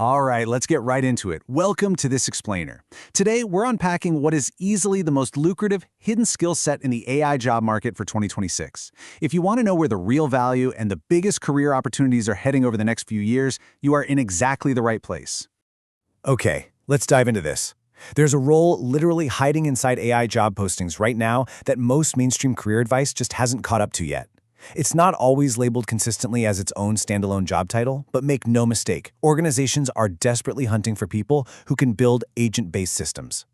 All right, let's get right into it. Welcome to This Explainer. Today, we're unpacking what is easily the most lucrative hidden skill set in the AI job market for 2026. If you want to know where the real value and the biggest career opportunities are heading over the next few years, you are in exactly the right place. Okay, let's dive into this. There's a role literally hiding inside AI job postings right now that most mainstream career advice just hasn't caught up to yet. It's not always labeled consistently as its own standalone job title, but make no mistake, organizations are desperately hunting for people who can build agent-based systems.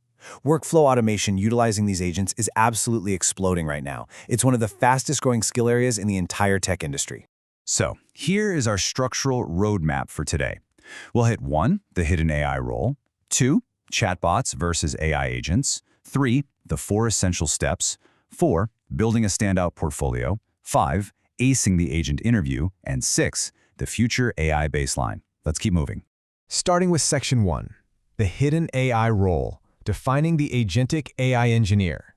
Workflow automation utilizing these agents is absolutely exploding right now. It's one of the fastest-growing skill areas in the entire tech industry. So, here is our structural roadmap for today. We'll hit 1, the hidden AI role, 2, chatbots versus AI agents, 3, the 4 essential steps, 4, building a standout portfolio, 5, acing the agent interview, and 6, the future AI baseline. Let's keep moving. Starting with Section 1, the hidden AI role, defining the Agentic AI Engineer.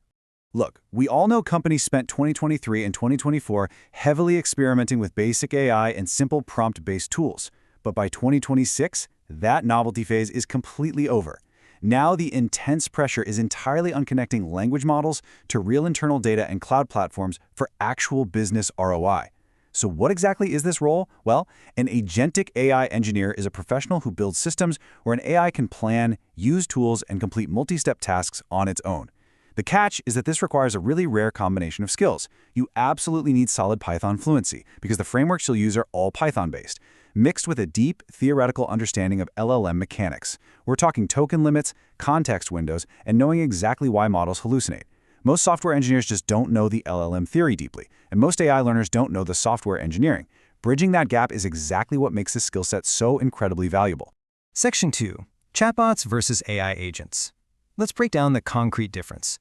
Look, we all know companies spent 2023 and 2024 heavily experimenting with basic AI and simple prompt-based tools. But by 2026, that novelty phase is completely over. Now the intense pressure is entirely on connecting language models to real internal data and cloud platforms for actual business ROI. So what exactly is this role? Well, an agentic AI engineer is a professional who builds systems where an AI can plan, use tools, and complete multi-step tasks on its own. The catch is that this requires a really rare combination of skills. You absolutely need solid Python fluency because the frameworks you'll use are all Python-based, mixed with a deep theoretical understanding of LLM mechanics. We're talking token limits, context windows, and knowing exactly why models hallucinate. Most software engineers just don't know the LLM theory deeply, and most AI learners don't know the software engineering. Bridging that gap is exactly what makes this skill set so incredibly valuable. Section 2, chatbots versus AI agents. Let's break down the concrete difference.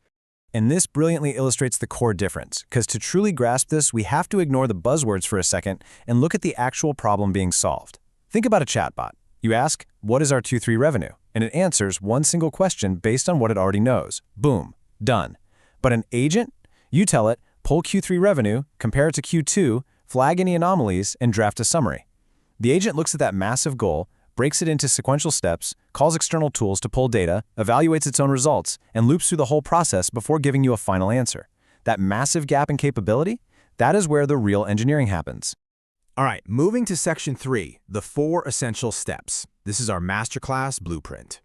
And this brilliantly illustrates the core difference, because to truly grasp this, we have to ignore the buzzwords for a second and look at the actual problem being solved. Think about a chatbot. You ask, what is our Q3 revenue? And it answers one single question based on what it already knows. Boom, done. But an agent? You tell it, pull Q3 revenue, compare it to Q2, flag any anomalies, and draft a summary. The agent looks at that massive goal, breaks it into sequential steps, calls external tools to pull data, evaluates its own results, and loops through the whole process before giving you a final answer. That massive gap in capability, that is where the real engineering happens. All right, moving to Section 3, the 4 essential steps. This is our masterclass blueprint.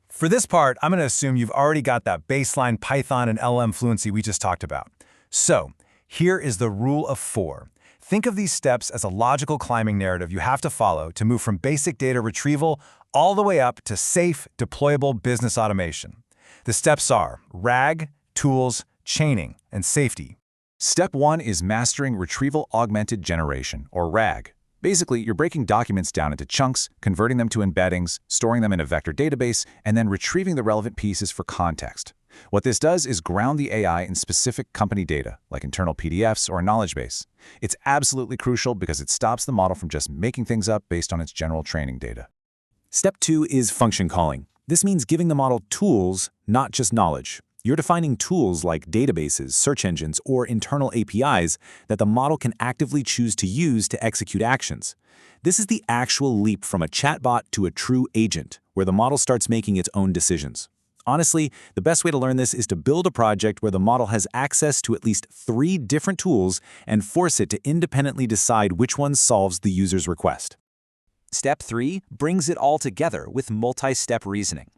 For this part, I'm going to assume you've already got that baseline Python and LLM fluency we just talked about. So, here is the rule of 4. Think of these steps as a logical climbing narrative you have to follow to move from basic data retrieval all the way up to safe, deployable business automation. The steps are RAG, tools, chaining, and safety. Step 1 is mastering Retrieval-Augmented Generation, or RAG. Basically, you're breaking documents down into chunks, converting them to embeddings, storing them in a vector database, and then retrieving the relevant pieces for context. What this does is ground the AI in specific company data, like internal PDFs or a knowledge base. It's absolutely crucial because it stops the model from just making things up based on its general training data. Step 2 is function calling. This means giving the model tools, not just knowledge. You're defining tools like databases, search engines, or internal APIs that the model can actively choose to use to execute actions. This is the actual leap from a chatbot to a true agent, where the model starts making its own decisions. Honestly, the best way to learn this is to build a project where the model has access to at least 3 different tools and force it to independently decide which one solves the user's request. Step 3 brings it all together with multi-step reasoning.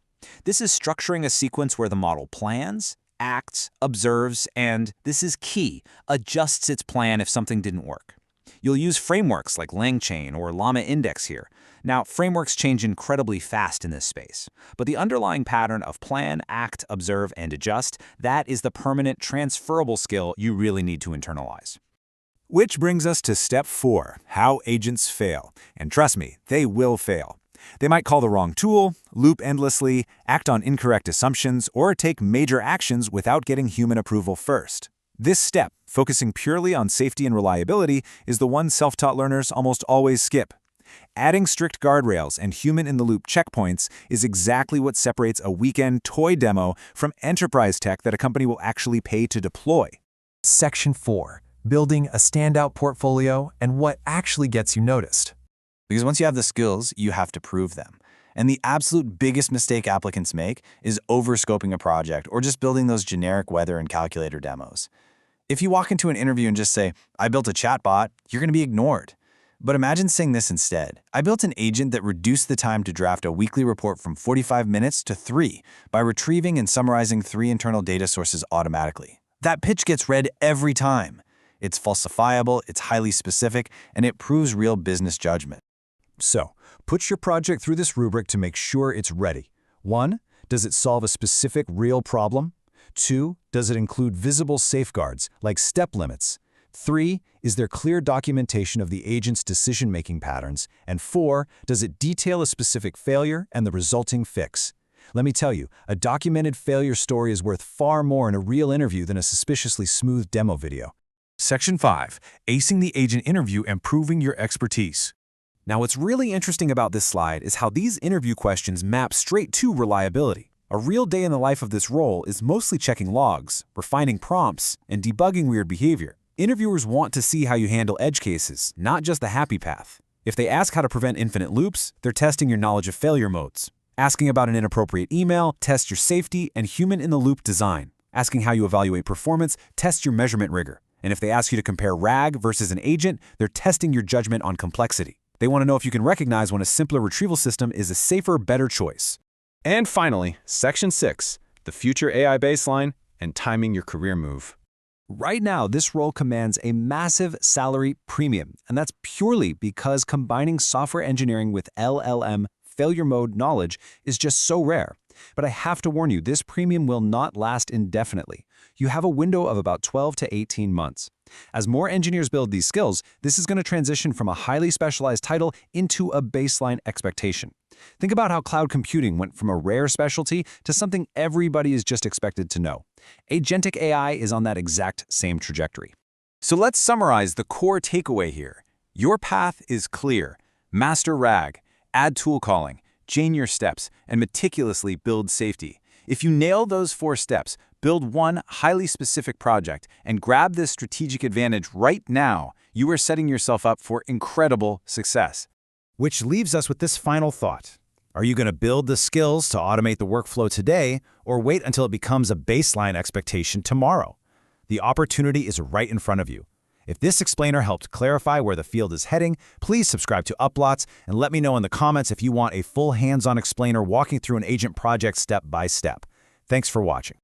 This is structuring a sequence where the model plans, acts, observes, and, this is key, adjusts its plan if something didn't work. You'll use frameworks like LangChain or Llama Index here. Now, frameworks change incredibly fast in this space, but the underlying pattern of plan, act, observe, and adjust, that is the permanent transferable skill you really need to internalize. Which brings us to step 4, how agents fail. And trust me, they will fail. They might call the wrong tool, loop endlessly, act on incorrect assumptions, or take major actions without getting human approval first. This step, focusing purely on safety and reliability, is the one self-taught learners almost always skip. Adding strict guardrails and human-in-the-loop checkpoints is exactly what separates a weekend toy demo from enterprise tech that a company will actually pay to deploy. Section 4, building a standout portfolio and what actually gets you noticed. Because once you have the skills, you have to prove them. And the absolute biggest mistake applicants make is overscoping a project or just building those generic weather and calculator demos. If you walk into an interview and just say, "I built a chatbot," you're going to be ignored. But imagine saying this instead. "I built an agent that reduced the time to draft a weekly report from 45 minutes to 3 by retrieving and summarizing 3 internal data sources automatically." That pitch gets read every time. It's falsifiable, it's highly specific, and it proves real business judgment. So, put your project through this rubric to make sure it's ready. 1. Does it solve a specific real problem? 2. Does it include visible safeguards, like step limits? 3. Is there clear documentation of the agent's decision-making patterns? And 4. Does it detail a specific failure and the resulting fix? Let me tell you, a documented failure story is worth far more in a real interview than a suspiciously smooth demo video. Section 5. Acing the agent interview and proving your expertise. Now, what's really interesting about this slide is how these interview questions map straight to reliability. A real day in the life of this role is mostly checking logs, refining prompts, and debugging weird behavior. Interviewers want to see how you handle edge cases, not just the happy path. If they ask how to prevent infinite loops, they're testing your knowledge of failure modes. Asking about an inappropriate email, test your safety and human-in-the-loop design. Asking how you evaluate performance, test your measurement rigor. And if they ask you to compare RAG versus an agent, they're testing your judgment on complexity. They want to know if you can recognize when a simpler retrieval system is a safer, better choice. And finally, Section 6, the future AI baseline and timing your career move. Right now, this role commands a massive salary premium, and that's purely because combining software engineering with LLM failure mode knowledge is just so rare. But I have to warn you, this premium will not last indefinitely. You have a window of about 12 to 18 months. As more engineers build these skills, this is going to transition from a highly specialized title into a baseline expectation. Think about how cloud computing went from a rare specialty to something everybody is just expected to know. Agentic AI is on that exact same trajectory. So let's summarize the core takeaway here. Your path is clear. Master RAG, add tool calling, chain your steps, and meticulously build safety. If you nail those 4 steps, build one highly specific project, and grab this strategic advantage right now, you are setting yourself up for incredible success. Which leaves us with this final thought. Are you going to build the skills to automate the workflow today, or wait until it becomes a baseline expectation tomorrow? The opportunity is right in front of you. If this explainer helped clarify where the field is heading, please subscribe to Uplatz and let me know in the comments if you want a full hands-on explainer walking through an agent project step by step. Thanks for watching.